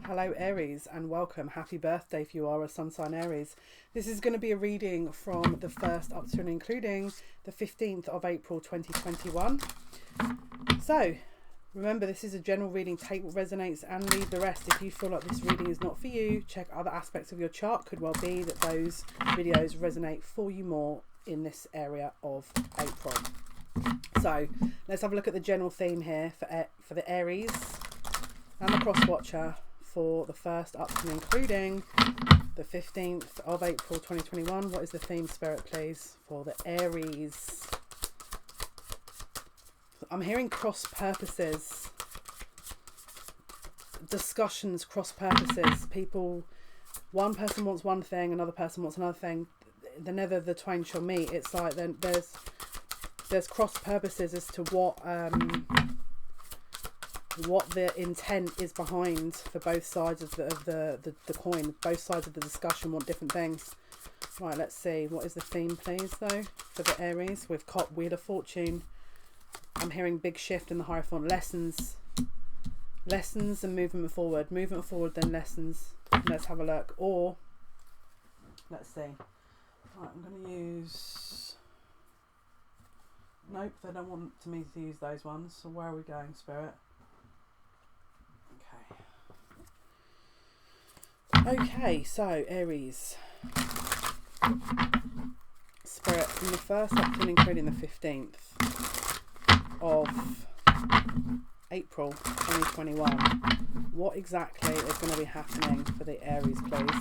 Hello Aries and welcome. Happy birthday if you are a sun sign Aries. This is going to be a reading from the 1st up to and including the 15th of April 2021. So remember, this is a general reading. Take what resonates and leave the rest. If you feel like this reading is not for you, check other aspects of your chart. Could well be that those videos resonate for you more in this area of April. So let's have a look at the general theme here for the Aries and the cross watcher for the 1st up to and including the 15th of April 2021. What is the theme, Spirit, please, for the Aries? I'm hearing cross purposes, discussions, cross purposes. People, one person wants one thing, another person wants another thing. Never the twain shall meet. It's like then there's cross purposes as to what the intent is behind for both sides of the coin. Both sides of the discussion want different things. Right, let's see. What is the theme, please, though, for the Aries? We've got Wheel of Fortune. I'm hearing big shift in the Hierophant. Lessons and movement forward. Movement forward, then lessons. Let's have a look. Or, let's see. Right, I'm going to use... Nope, they don't want me to use those ones. So where are we going, Spirit? Okay, so Aries. Spirit, from the 1st up to and including the 15th of April 2021, what exactly is going to be happening for the Aries, please?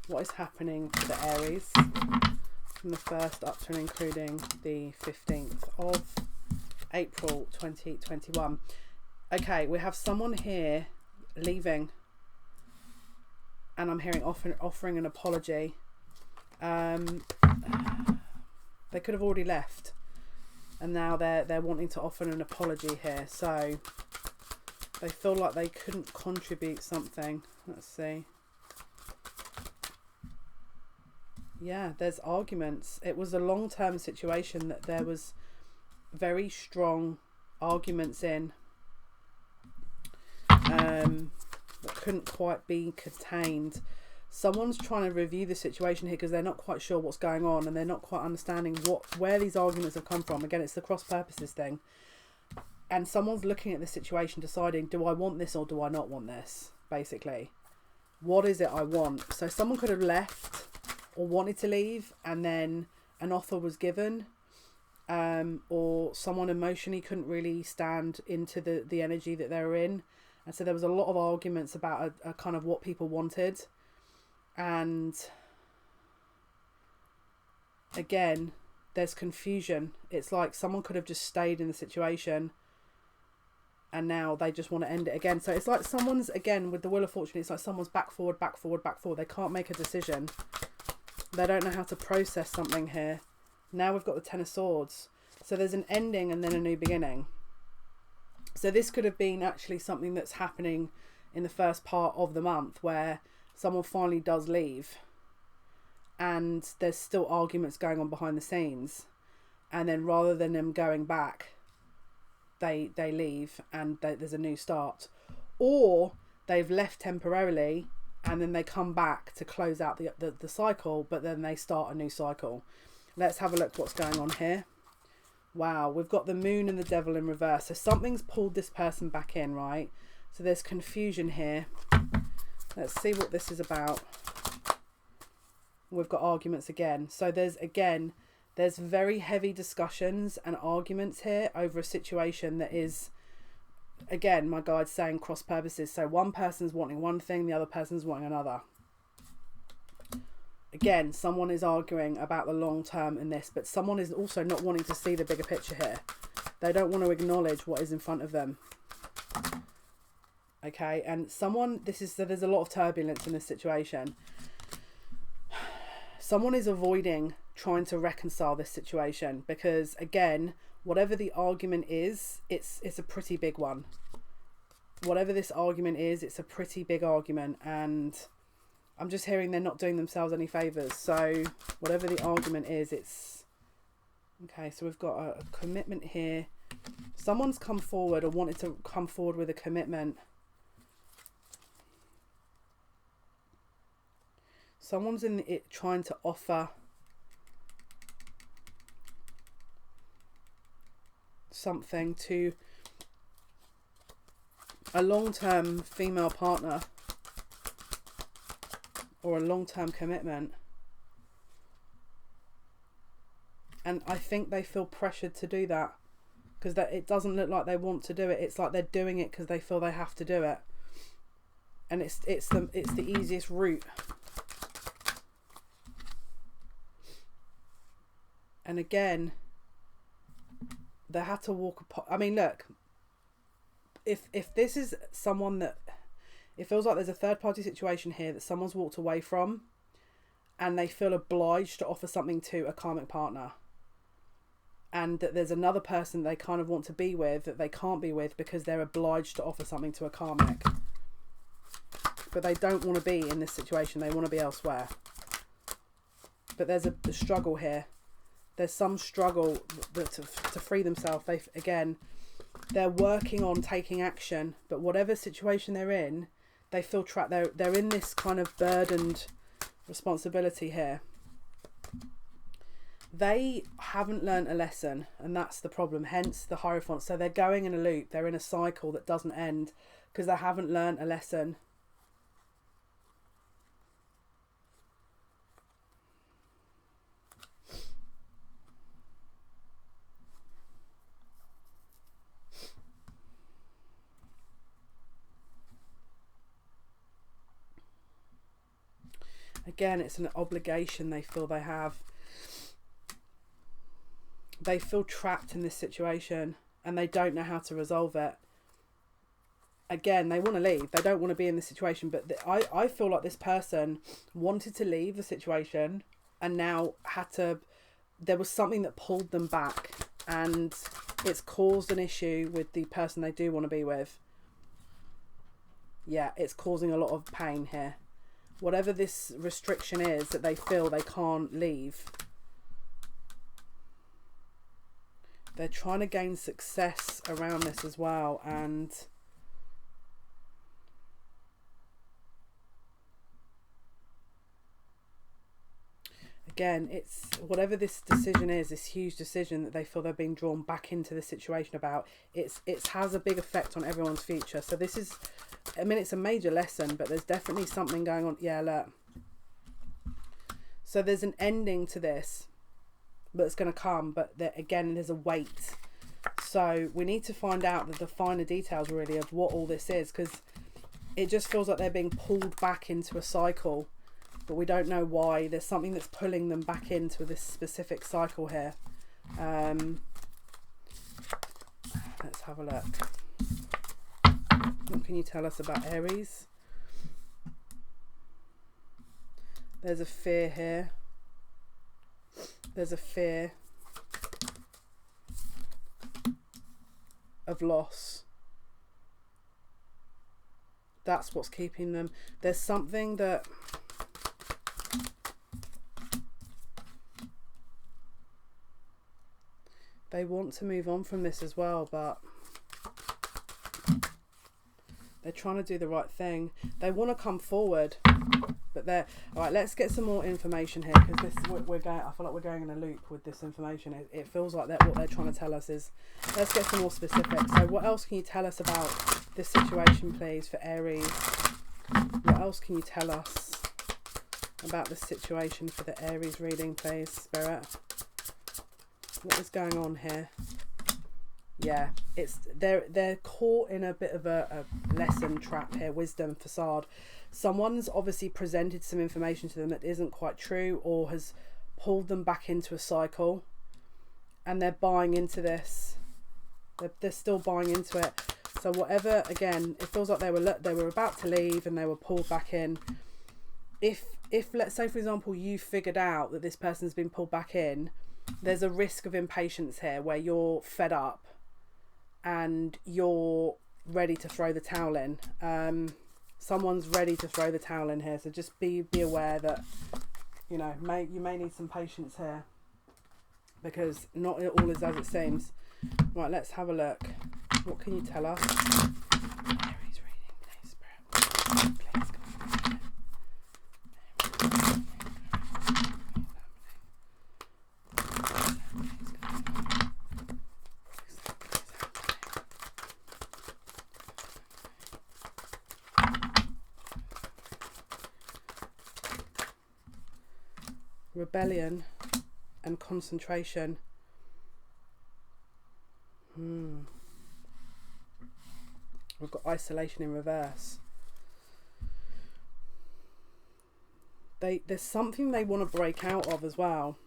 What is happening for the Aries from the 1st up to and including the 15th of April 2021? Okay, we have someone here leaving, and I'm hearing offering an apology. They could have already left, and now they're wanting to offer an apology here. So they feel like they couldn't contribute something. Let's see. Yeah, there's arguments. It was a long-term situation that there was very strong arguments in. That couldn't quite be contained. Someone's trying to review the situation here because they're not quite sure what's going on, and they're not quite understanding where these arguments have come from. Again, it's the cross purposes thing. And someone's looking at the situation, deciding, do I want this or do I not want this? Basically, what is it I want? So someone could have left or wanted to leave, and then an offer was given, or someone emotionally couldn't really stand into the energy that they were in. And so there was a lot of arguments about a kind of what people wanted. And again, there's confusion. It's like someone could have just stayed in the situation, and now they just want to end it again. So it's like someone's, again, with the Wheel of Fortune, it's like someone's back forward, back forward, back forward. They can't make a decision. They don't know how to process something here. Now we've got the Ten of Swords. So there's an ending and then a new beginning. So this could have been actually something that's happening in the first part of the month, where someone finally does leave and there's still arguments going on behind the scenes. And then rather than them going back, they leave and there's a new start. Or they've left temporarily and then they come back to close out the cycle, but then they start a new cycle. Let's have a look what's going on here. Wow, we've got the Moon and the Devil in reverse. So something's pulled this person back in, right? So there's confusion here. Let's see what this is about. We've got arguments again. So there's very heavy discussions and arguments here over a situation that is, again, my guide's saying cross purposes. So one person's wanting one thing, the other person's wanting another. Again, someone is arguing about the long term in this, but someone is also not wanting to see the bigger picture here. They don't want to acknowledge what is in front of them. Okay, and there's a lot of turbulence in this situation. Someone is avoiding trying to reconcile this situation because, again, whatever the argument is, it's a pretty big one. Whatever this argument is, it's a pretty big argument, and I'm just hearing they're not doing themselves any favours. So whatever the argument is, it's... Okay, so we've got a commitment here. Someone's come forward or wanted to come forward with a commitment. Someone's in it trying to offer something to a long-term female partner or a long-term commitment, and I think they feel pressured to do that because it doesn't look like they want to do it. It's like they're doing it because they feel they have to do it, and it's the easiest route. And again, they had to walk apart. I mean, look, if this is someone that, it feels like there's a third party situation here that someone's walked away from and they feel obliged to offer something to a karmic partner, and that there's another person they kind of want to be with that they can't be with because they're obliged to offer something to a karmic, but they don't want to be in this situation. They want to be elsewhere. But there's a struggle here. There's some struggle to free themselves. They're working on taking action, but whatever situation they're in, they feel trapped. They're in this kind of burdened responsibility here. They haven't learned a lesson, and that's the problem. Hence the Hierophant. So they're going in a loop. They're in a cycle that doesn't end because they haven't learned a lesson. Again, it's an obligation they feel they have. They feel trapped in this situation and they don't know how to resolve it. Again, they want to leave. They don't want to be in this situation. But I feel like this person wanted to leave the situation and now there was something that pulled them back, and it's caused an issue with the person they do want to be with. Yeah, it's causing a lot of pain here. Whatever this restriction is that they feel they can't leave. They're trying to gain success around this as well, and again, it's whatever this decision is, this huge decision that they feel they're being drawn back into the situation about, it has a big effect on everyone's future. So this is, I mean, it's a major lesson, but there's definitely something going on. Yeah, look. So there's an ending to this, but it's going to come. But again, there's a weight. So we need to find out the finer details, really, of what all this is, because it just feels like they're being pulled back into a cycle, but we don't know why. There's something that's pulling them back into this specific cycle here. Let's have a look. What can you tell us about Aries? There's a fear here. There's a fear of loss. That's what's keeping them. There's something that they want to move on from this as well, but they're trying to do the right thing. They want to come forward, but they're all right. Let's get some more information here, because we're going. I feel like we're going in a loop with this information. It feels like that what they're trying to tell us is. Let's get some more specifics. So, what else can you tell us about this situation, please, for Aries? What else can you tell us about the situation for the Aries reading, please, Spirit? What is going on here? Yeah, they're caught in a bit of a lesson trap here, wisdom facade. Someone's obviously presented some information to them that isn't quite true, or has pulled them back into a cycle, and they're buying into this. They're still buying into it. So whatever, again, it feels like they were about to leave and they were pulled back in. If let's say, for example, you figured out that this person's been pulled back in, there's a risk of impatience here where you're fed up and you're ready to throw the towel in. Someone's ready to throw the towel in here, so just be aware that, you know, you may need some patience here, because not all is as it seems. Right, let's have a look. What can you tell us? Aries reading, please, Spirit. Please, come on. rebellion and concentration. We've got isolation in reverse. There's something they want to break out of as well.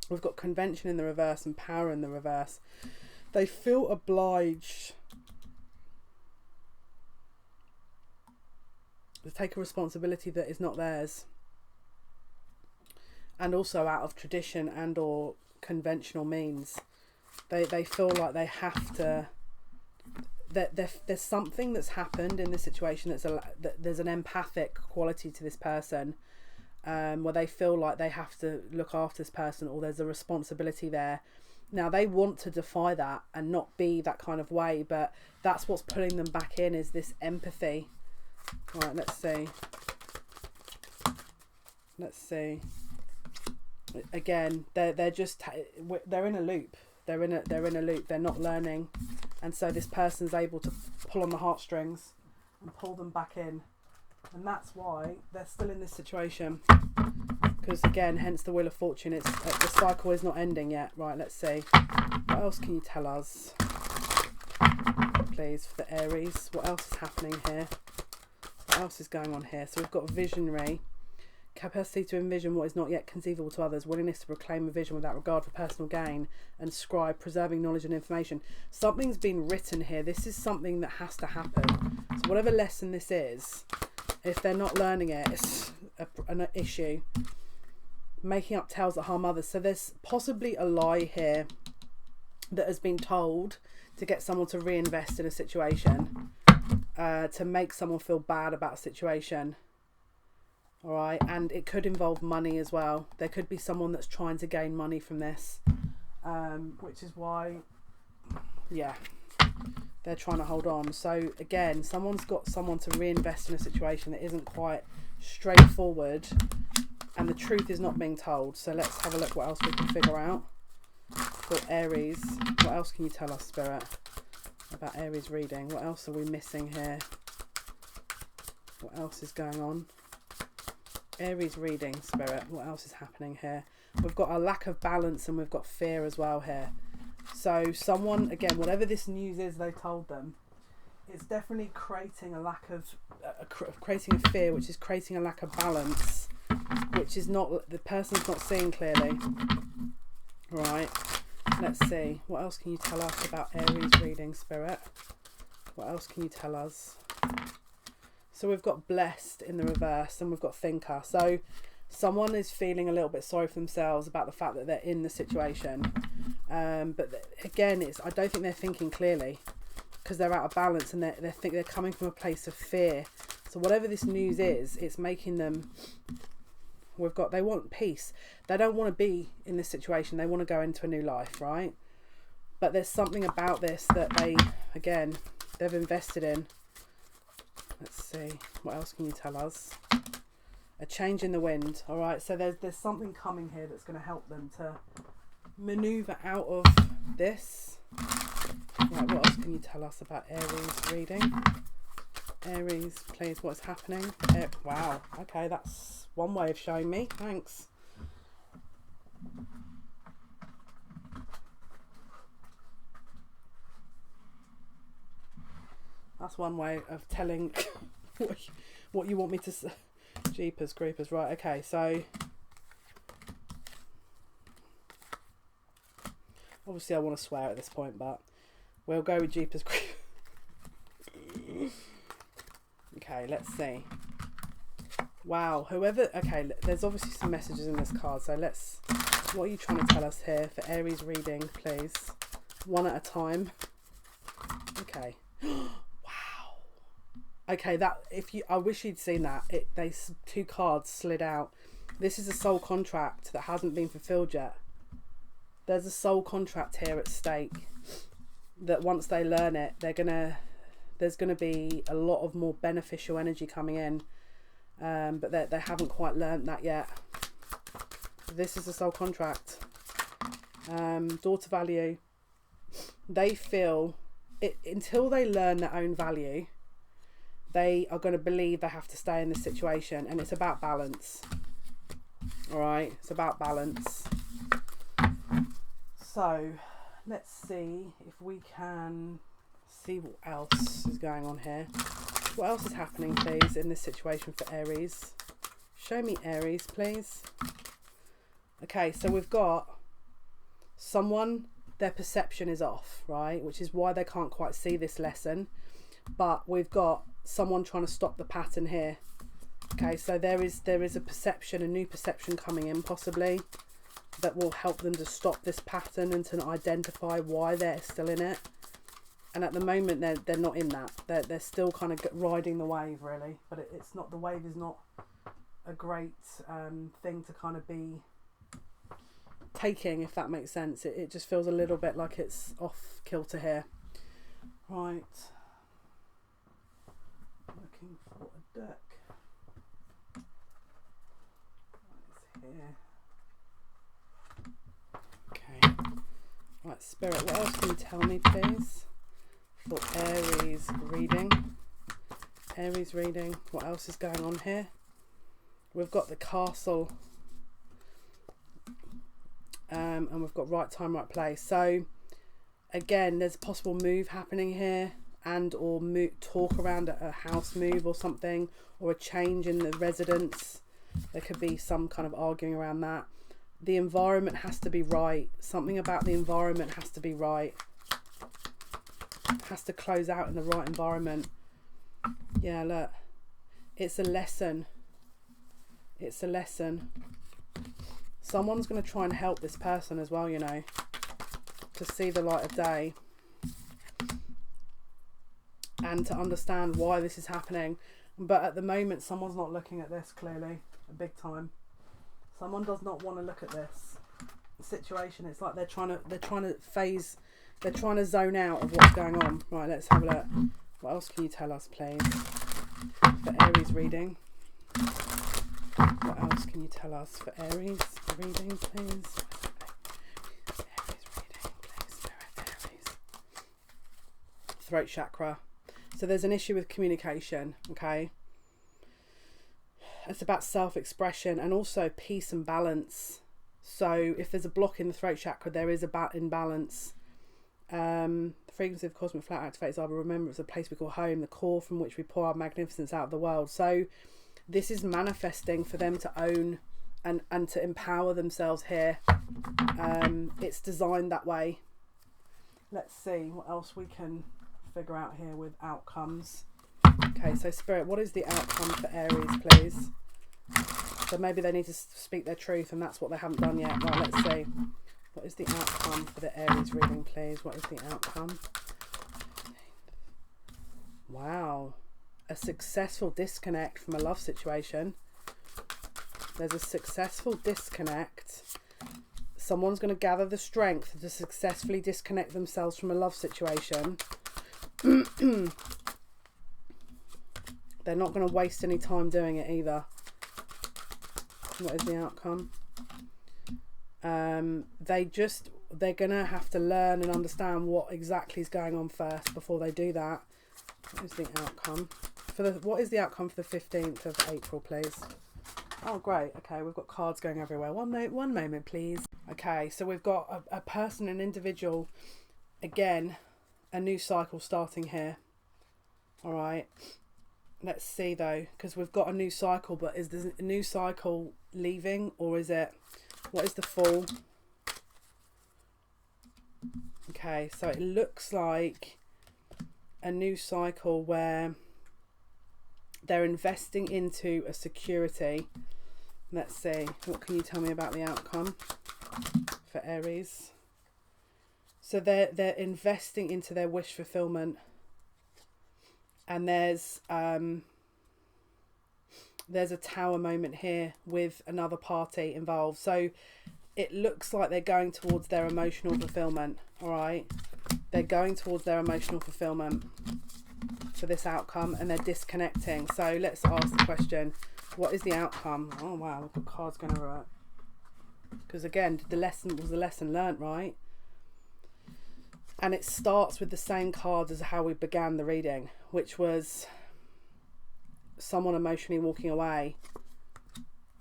We've got convention in the reverse and power in the reverse. They feel obliged to take a responsibility that is not theirs. And also out of tradition and or conventional means. They feel like they have to... There's something that's happened in this situation that there's an empathic quality to this person, where they feel like they have to look after this person, or there's a responsibility there. Now they want to defy that and not be that kind of way, but that's what's pulling them back in, is this empathy. Right, let's see. Again, they're in a loop. They're in a loop. They're not learning, and so this person's able to pull on the heartstrings and pull them back in, and that's why they're still in this situation. Because again, hence the Wheel of Fortune. It's the cycle is not ending yet. Right, let's see. What else can you tell us, please, for the Aries? What else is happening here? What else is going on here? So we've got visionary. Capacity to envision what is not yet conceivable to others, willingness to proclaim a vision without regard for personal gain, and scribe, preserving knowledge and information. Something's been written here. This is something that has to happen. So whatever lesson this is, if they're not learning it, it's an issue. Making up tales that harm others. So there's possibly a lie here that has been told to get someone to reinvest in a situation, to make someone feel bad about a situation. All right, and it could involve money as well. There could be someone that's trying to gain money from this, which is why, yeah, they're trying to hold on. So again, someone's got someone to reinvest in a situation that isn't quite straightforward, and the truth is not being told. So let's have a look what else we can figure out. For Aries, what else can you tell us, Spirit, about Aries reading? What else are we missing here? What else is going on? Aries reading, Spirit, what else is happening here? We've got a lack of balance and we've got fear as well here. So someone, again, whatever this news is they told them, it's definitely creating a lack of, creating a fear, which is creating a lack of balance, which is not, the person's not seeing clearly. Right, let's see. What else can you tell us about Aries reading, Spirit? What else can you tell us? So we've got blessed in the reverse and we've got thinker. So someone is feeling a little bit sorry for themselves about the fact that they're in the situation. But again, I don't think they're thinking clearly, because they're out of balance and they're coming from a place of fear. So whatever this news is, it's making them, they want peace. They don't want to be in this situation. They want to go into a new life, right? But there's something about this that they've invested in. Let's see, what else can you tell us? A change in the wind. All right, so there's something coming here that's going to help them to maneuver out of this. Right, what else can you tell us about Aries reading? Aries, please, what's happening? Wow, okay, that's one way of showing me. Thanks. That's one way of telling what you want me to say. Jeepers creepers. Right, okay, so obviously I want to swear at this point, but we'll go with Jeepers creepers. Okay, let's see. Wow, okay, there's obviously some messages in this card, so what are you trying to tell us here for Aries reading, please? One at a time. Okay. Okay, I wish you'd seen that. Two cards slid out. This is a soul contract that hasn't been fulfilled yet. There's a soul contract here at stake that once they learn it, there's gonna be a lot of more beneficial energy coming in, but they haven't quite learned that yet. This is a soul contract. Daughter value. They feel it until they learn their own value. They are going to believe they have to stay in this situation, and it's about balance. All right, it's about balance. So let's see if we can see what else is going on here. What else is happening, please, in this situation for Aries? Show me Aries, please. Okay, so we've got someone, their perception is off, right? Which is why they can't quite see this lesson. But we've got someone trying to stop the pattern here. Okay, so there is a perception, a new perception coming in possibly, that will help them to stop this pattern and to identify why they're still in it. And at the moment they're not in that. They're still kind of riding the wave, really. But it's not, the wave is not a great thing to kind of be taking, if that makes sense. It just feels a little bit like it's off kilter here. Right. Looking for a deck. What is here? Okay. Right, Spirit, what else can you tell me, please? For Aries reading. Aries reading. What else is going on here? We've got the Castle. And we've got right time, right place. So again, there's a possible move happening here, and or talk around a house move or something, or a change in the residence. There could be some kind of arguing around that. The environment has to be right. Something about the environment has to be right. It has to close out in the right environment. Yeah, look. It's a lesson. It's a lesson. Someone's going to try and help this person as well, you know, to see the light of day and to understand why this is happening. But at the moment, someone's not looking at this clearly, a big time. Someone does not want to look at this situation. It's like they're trying to zone out of what's going on. Right, let's have a look. What else can you tell us, please, for Aries reading? What else can you tell us for Aries reading, please? Aries reading, please, Spirit, Aries. Throat chakra. So there's an issue with communication, okay? It's about self-expression and also peace and balance. So if there's a block in the throat chakra, there is a imbalance. The frequency of cosmic flat activates our remembrance, a place we call home, the core from which we pour our magnificence out of the world. So this is manifesting for them to own and to empower themselves here. It's designed that way. Let's see what else we can figure out here with outcomes. Okay, so Spirit, what is the outcome for Aries, please? So maybe they need to speak their truth, and that's what they haven't done yet. Right, let's see. What is the outcome for the Aries reading, please? What is the outcome? Wow. A successful disconnect from a love situation. There's a successful disconnect. Someone's going to gather the strength to successfully disconnect themselves from a love situation. They're not going to waste any time doing it either. What is the outcome? They're going to have to learn and understand what exactly is going on first before they do that. What is the outcome? What is the outcome for the 15th of April, please? Oh, great. Okay, we've got cards going everywhere. One moment, please. Okay, so we've got a person, an individual. Again, a new cycle starting here. All right. Let's see, though, because we've got a new cycle, but is this a new cycle leaving, or is it... What is the Fool? Okay, so it looks like a new cycle where they're investing into a security. Let's see. What can you tell me about the outcome for Aries? So they're investing into their wish fulfillment. And there's a tower moment here with another party involved. So it looks like they're going towards their emotional fulfillment. All right. They're going towards their emotional fulfillment for this outcome, and they're disconnecting. So let's ask the question, what is the outcome? Oh, wow. We've got cards going over it. Because again, the lesson was the lesson learnt, right? And it starts with the same card as how we began the reading, which was someone emotionally walking away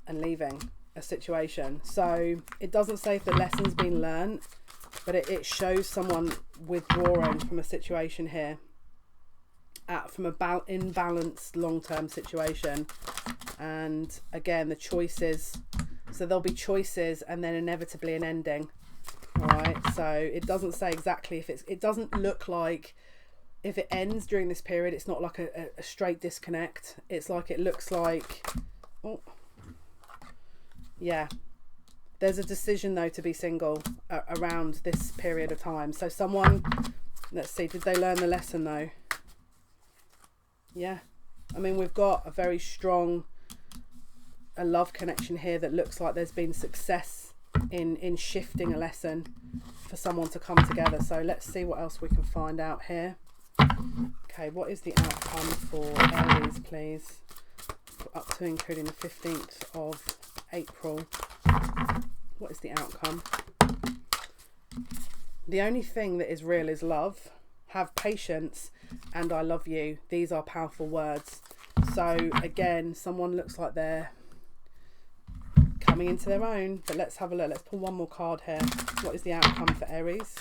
and leaving. a situation. So it doesn't say if the lesson's been learned, but it shows someone withdrawing from a situation here, from a imbalanced long-term situation. And again, the choices, so there'll be choices and then inevitably an ending. All right, so it doesn't say exactly if it doesn't look like if it ends during this period, it's not like a straight disconnect. It's like, it looks like, oh yeah, there's a decision though to be single around this period of time. So someone, let's see, did they learn the lesson though? Yeah, I mean, we've got a very strong love connection here that looks like there's been success in shifting a lesson for someone to come together. So let's see what else we can find out here. Okay, what is the outcome for Aries, please? Up to including the 15th of April. What is the outcome? The only thing that is real is love. Have patience and I love you. These are powerful words. So again, someone looks like they're coming into their own, but let's have a look. Let's pull one more card here. What is the outcome for Aries?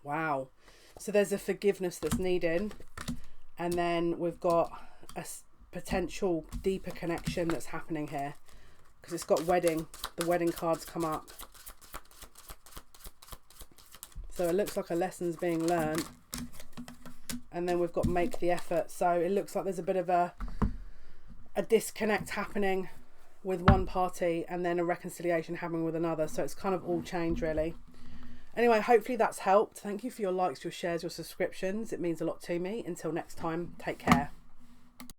Wow. So there's a forgiveness that's needed, and then we've got a potential deeper connection that's happening here, because it's got wedding. The wedding cards come up. So it looks like a lesson's being learned, and then we've got make the effort. So it looks like there's a bit of a disconnect happening with one party and then a reconciliation happening with another. So it's kind of all change really. Anyway, hopefully that's helped. Thank you for your likes, your shares, your subscriptions. It means a lot to me. Until next time, take care.